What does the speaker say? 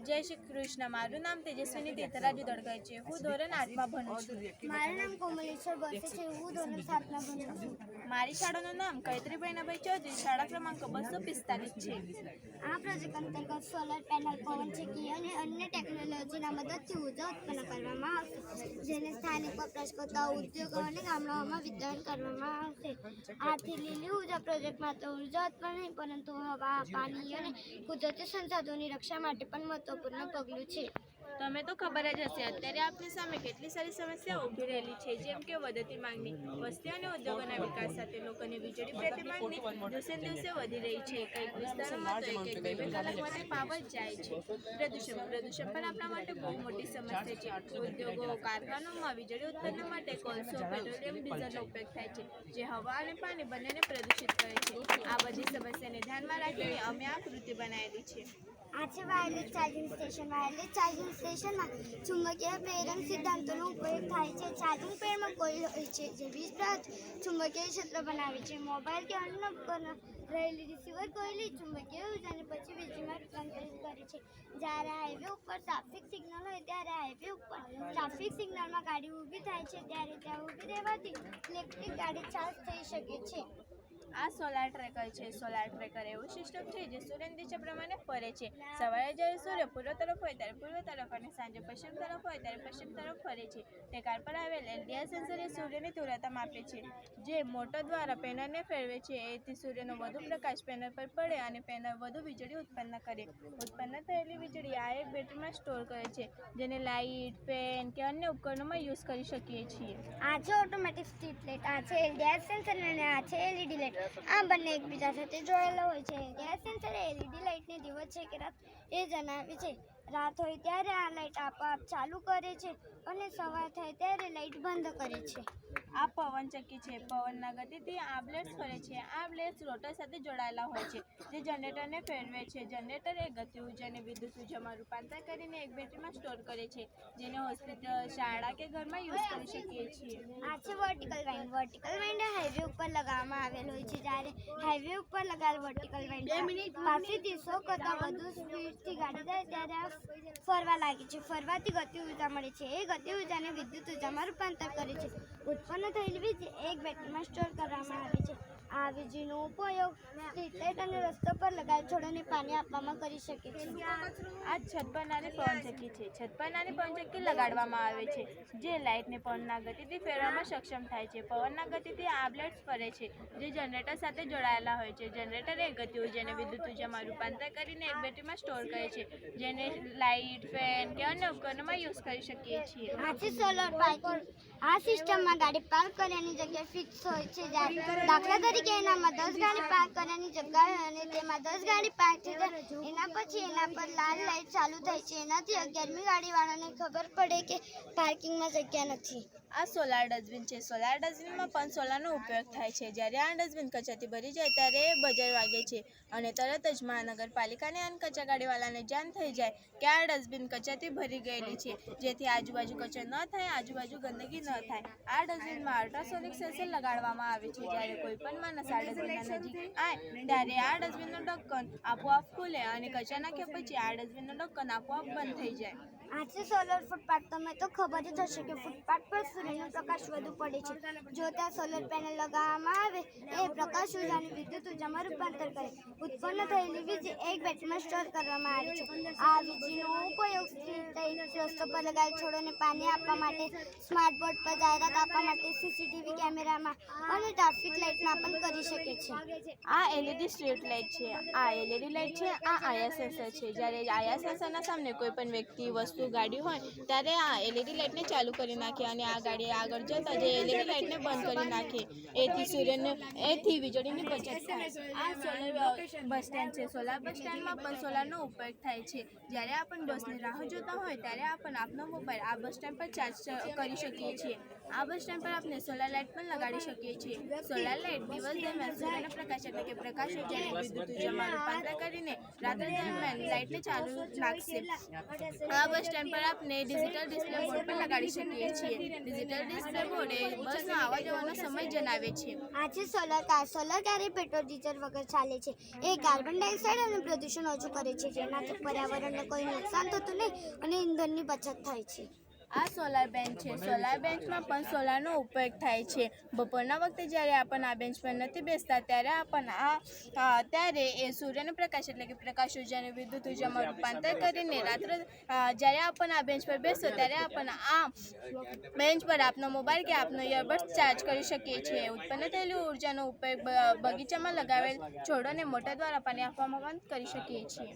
જય શ્રી કૃષ્ણ. મારું નામ તેજસ્વીની તેતરાજુ દડકાઈ છે. હું ધોરણ 8માં ભણું છું. મારું નામ કોમલેશ્વર બસે છે. હું ધોરણ 7માં ભણું છું. મારી શાળાનું નામ કૈત્રીબાઈ નભાઈ ચૌધરી, શાળા ક્રમાંક 245 છે. આ પ્રોજેક્ટ અંતર્ગત સોલર પેનલ, પવનચક્કી અને અન્ય ટેકનોલોજીના મદદથી ઉર્જા ઉત્પન્ન કરવામાં આવશે, જેને સ્થાનિક વપરાશકર્તાઓ, ઉદ્યોગો અને ગામડાઓમાં વિતરણ કરવામાં આવશે. આથી લીલી ઉર્જા પ્રોજેક્ટ માત્ર ઉર્જા ઉત્પન્ન નહીં, પરંતુ હવા, પાણી અને કુદરતી સંસાધનોની રક્ષા માટે પણ મહત્વપૂર્ણ પગલું છે. તમે તો ખબર જ હશે, અત્યારે આપની સામે કેટલી સારી સમસ્યા ઊભી રહેલી છે, જેમ કે વધતી માંગણી, વસ્તી અને ઉદ્યોગોના વિકાસ સાથે લોકોની વીજળી પ્રત્યે માંગણી દિવસે દિવસે વધી રહી છે. કંઈક વિસ્તારોમાં તો એક બે કલાક માટે પાવર જાય છે. પ્રદૂષણ પણ આપણા માટે બહુ મોટી સમસ્યા છે. ઉદ્યોગો, કારખાનાઓમાં વીજળી ઉત્પન્ન માટે કોલસો, પેટ્રોલિયમ, ડીઝલનો ઉપયોગ થાય છે, જે હવા અને પાણી બંનેને પ્રદૂષિત કરે છે. આ બધી સમસ્યાને ધ્યાનમાં રાખીને અમે આ કૃતિ બનાવેલી છે. આ છે wireless charging station. Wireless charging સ્ટેશનમાં ચુંબકીય પ્રેરણ સિદ્ધાંતોનો ઉપયોગ થાય છે. ચાર્જિંગ પેડમાં કોઇલ હોય છે, જે વીજ પ્રાપ્ત ચુંબકીય ક્ષેત્ર બનાવે છે. મોબાઈલ કે અન્ય ઉપકરણ રહેલી રિસીવર કોઇલની ચુંબકીય ઉર્જાને પછી વીજળીમાં રૂપાંતરિત કરે છે. જ્યારે હાઈવે ઉપર ટ્રાફિક સિગ્નલ હોય ત્યારે હાઈવે ઉપર ટ્રાફિક સિગ્નલમાં ગાડી ઊભી થાય છે, ત્યારે ત્યાં ઊભી રહેવાથી ઇલેક્ટ્રિક ગાડી ચાર્જ થઈ શકે છે. આ સોલાર ટ્રેકર છે. સોલાર ટ્રેકર એવું સિસ્ટમ છે જે સૂર્યની દિશા પ્રમાણે ફરે છે. સવારે જ્યારે સૂર્ય પૂર્વ તરફ હોય ત્યારે પૂર્વ તરફ અને સાંજે પશ્ચિમ તરફ હોય ત્યારે પશ્ચિમ તરફ ફરે છે. ટેકાર પર આવેલ એલડીઆર સેન્સર એ સૂર્યની તીવ્રતા માપે છે, જે મોટર દ્વારા પેનલને ફેરવે છે. એથી સૂર્યનો વધુ પ્રકાશ પેનલ પર પડે અને પેનલ વધુ વીજળી ઉત્પન્ન કરે. ઉત્પન્ન થયેલી વીજળી આ એક બેટરીમાં સ્ટોર કરે છે, જેને લાઇટ, ફેન કે અન્ય ઉપકરણોમાં યુઝ કરી શકીએ છીએ. આ છે ઓટોમેટિક સ્ટ્રીટ લાઇટ. આ છે એલડીઆર સેન્સર અને આ છે એલઈડી લાઇટ. આ બંને એકબીજા સાથે જોડાયેલા હોય છે. એલડીઆર સેન્સર એલઈડી લાઇટને દિવસ છે કે રાત એ જણાવે છે. રાત હોય ત્યારે આ લાઇટ આપોઆપ ચાલુ કરે છે અને સવાર થાય ત્યારે લાઇટ બંધ કરે છે. આ પવનચક્કી છે. પવનના ગતિથી આ બ્લેડ્સ ફરે છે. આ બ્લેડ્સ રોટર સાથે જોડાયેલા હોય છે, જે જનરેટરને ફેરવે છે. જનરેટર એ ગતિ ઉર્જાને વિદ્યુત ઉર્જામાં રૂપાંતર કરીને એક બેટરીમાં સ્ટોર કરે છે, જેને હોસ્પિટલ, શાળા કે ઘરમાં યુઝ કરી શકીએ છીએ. આ છે vertical wind. Vertical wind highway ઉપર લગાવવામાં આવેલ હોય છે. જ્યારે હાઈવે ઉપર લગાવેલ વર્ટિકલ વાઇન્ડ પાસે 300 કરતાં વધુ સ્પીડથી ગાડી જાય ત્યારે આ ફરવા લાગે છે. ફરવાથી ગતિ ઉર્જા મળે છે. એ ગતિ ઉર્જાને વિદ્યુત ઉર્જામાં રૂપાંતર કરે છે. ઉત્પન્ન થયેલી વીજ એક બેટરીમાં સ્ટોર કરવામાં આવે છે. આ વીજળીનો ઉપયોગ સ્ટ્રીટ લાઇટ અને રસ્તા પર લગાવેલ છોડને પાણી આપવામાં કરી શકે છે. આ છત પર નાની પવનચક્કી છે. છત પર નાની પવનચક્કી લગાડવામાં આવે છે, જે લાઇટને પવનના ગતિથી ફેરવામાં સક્ષમ થાય છે. પવનના ગતિથી આ બ્લેડ્સ ફરે છે, જે જનરેટર સાથે જોડાયેલા હોય છે. જનરેટર એ ગતિ ઉર્જાને વિદ્યુત ઉર્જામાં રૂપાંતર કરીને એક બેટરીમાં સ્ટોર કરે છે, જેને લાઇટ, ફેન કે અન્ય ઉપકરણોમાં યુઝ કરી શકીએ છીએ. આ છે સોલર પાર્કિંગ. આ સિસ્ટમમાં ગાડી પાર્ક કરવાની જગ્યા ફિક્સ હોય છે. દાખલા તરીકે એનામાં 10 ગાડી પાર્ક કરવાની જગ્યા હોય અને તેમાં 10 ગાડી પાર્ક થઈ જાય, એના પછી એના પર લાલ લાઇટ ચાલુ થાય છે. એનાથી 11મી ગાડીવાળાને ખબર પડે કે પાર્કિંગમાં જગ્યા નથી. આ સોલાર ડસ્ટબિન છે. સોલાર ડસ્ટબિનમાં પણ સોલારનો ઉપયોગ થાય છે. જ્યારે આ ડસ્ટબિન કચરાથી ભરી જાય ત્યારે બજાર વાગે છે અને તરત જ મહાનગરપાલિકાને અને કચરા ગાડીવાળાને જાણ થઈ જાય કે આ ડસ્ટબિન કચરાથી ભરી ગયેલી છે, જેથી આજુબાજુ કચરો ન થાય, આજુબાજુ ગંદકી ન થાય. આ ડસ્ટબિનમાં અલ્ટ્રાસોનિક સેન્સર લગાડવામાં આવે છે. જ્યારે કોઈ પણ માણસ આ ડસ્ટબિનના નજીક આવે ત્યારે આ ડસ્ટબિનનું ઢક્કન આપોઆપ ખુલે અને કચરા નાખ્યા પછી આ ડસ્ટબિનનું ઢક્કન આપોઆપ બંધ થઈ જાય. આ છે સોલર ફૂટપાથ. તમને તો ખબર જ હશે કે ફૂટપાથ પર સૂર્યનો પ્રકાશ વધુ પડે છે. જો ત્યાં સોલર પેનલ લગાવવામાં આવે, એ પ્રકાશ ઉર્જાને વિદ્યુત ઉર્જામાં રૂપાંતર કરે. ઉત્પન્ન થયેલી વીજ એક બેટરીમાં સ્ટોર કરવામાં આવે છે. આ વીજળીનો ઉપયોગ સ્ટ્રીટ લાઇટ, રસ્તો પર લગાવેલ છોડોને પાણી આપવા માટે, સ્માર્ટ બોર્ડ પર જાહેરાત આપવા માટે, સીસીટીવી કેમેરામાં અને ટ્રાફિક લાઇટમાં પણ કરી શકે છે. આ એલઈડી સ્ટ્રીટ લાઇટ છે. આ એલઈડી લાઇટ છે. આ આયા સેન્સર છે. જ્યારે આયા સેન્સરના સામે કોઈ પણ વ્યક્તિ, વસ્તુ, ગાડી હોય ત્યારે આ એલઈડી લાઇટને ચાલુ કરી નાખે અને આ ગાડી આગળ જતા જે એલઈડી લાઇટને બંધ કરી નાખે. એથી વીજળીની બચત થાય. આ સોલર બસ સ્ટેન્ડ છે. સોલાર બસ સ્ટેન્ડમાં પણ સોલારનો ઉપયોગ થાય છે. જ્યારે આપણે બસની રાહ રાહ જોતા હોય ત્યારે આપણે આપણો મોબાઈલ આ બસ સ્ટેન્ડ પર ચાર્જ કરી શકીએ છીએ. આ બસ સ્ટેન્ડ પર આપણે સોલાર લાઇટ પણ લગાડી શકીએ છીએ. સોલાર લાઇટ દિવસ દરમિયાન સૂર્યના પ્રકાશ એટલે કે પ્રકાશ ઉર્જાને વિદ્યુત ઉર્જામાં રૂપાંતર કરીને રાત્રે દરમિયાન લાઇટને ચાલુ રાખશે. આ બસ સ્ટેન્ડ પર આપણે ડિજિટલ ડિસ્પ્લે બોર્ડ પણ લગાડી શકીએ છીએ. ડિજિટલ ડિસ્પ્લે બોર્ડ એ બસનો આવવા જવાનો સમય જણાવે છે. આજે સોલર કાર એ પેટ્રોલ ડીઝલ વગર ચાલે છે. એ કાર્બન ડાયોક્સાઇડ અને પ્રદૂષણ ઓછું કરે છે, જેનાથી પર્યાવરણને કોઈ નુકસાન થતું નહીં અને ઇંધણની બચત થાય છે. આ સોલાર બેન્ચ છે. સોલાર બેન્ચમાં પણ સોલારનો ઉપયોગ થાય છે. બપોરના વખતે જ્યારે આપણને આ બેન્ચ પર નથી બેસતા ત્યારે આપણને ત્યારે એ સૂર્યનો પ્રકાશ એટલે કે પ્રકાશ ઉર્જાને વિદ્યુત ઉર્જામાં રૂપાંતર કરીને રાત્રે જ્યારે આપણને આ બેન્ચ પર બેસતો ત્યારે આપણને આ બેન્ચ પર આપનો મોબાઈલ કે આપનો ઇયરબડ્સ ચાર્જ કરી શકીએ છીએ. ઉત્પન્ન થયેલી ઉર્જાનો ઉપયોગ બગીચામાં લગાવેલ છોડોને મોટર દ્વારા પાણી આપવામાં પણ કરી શકીએ છીએ.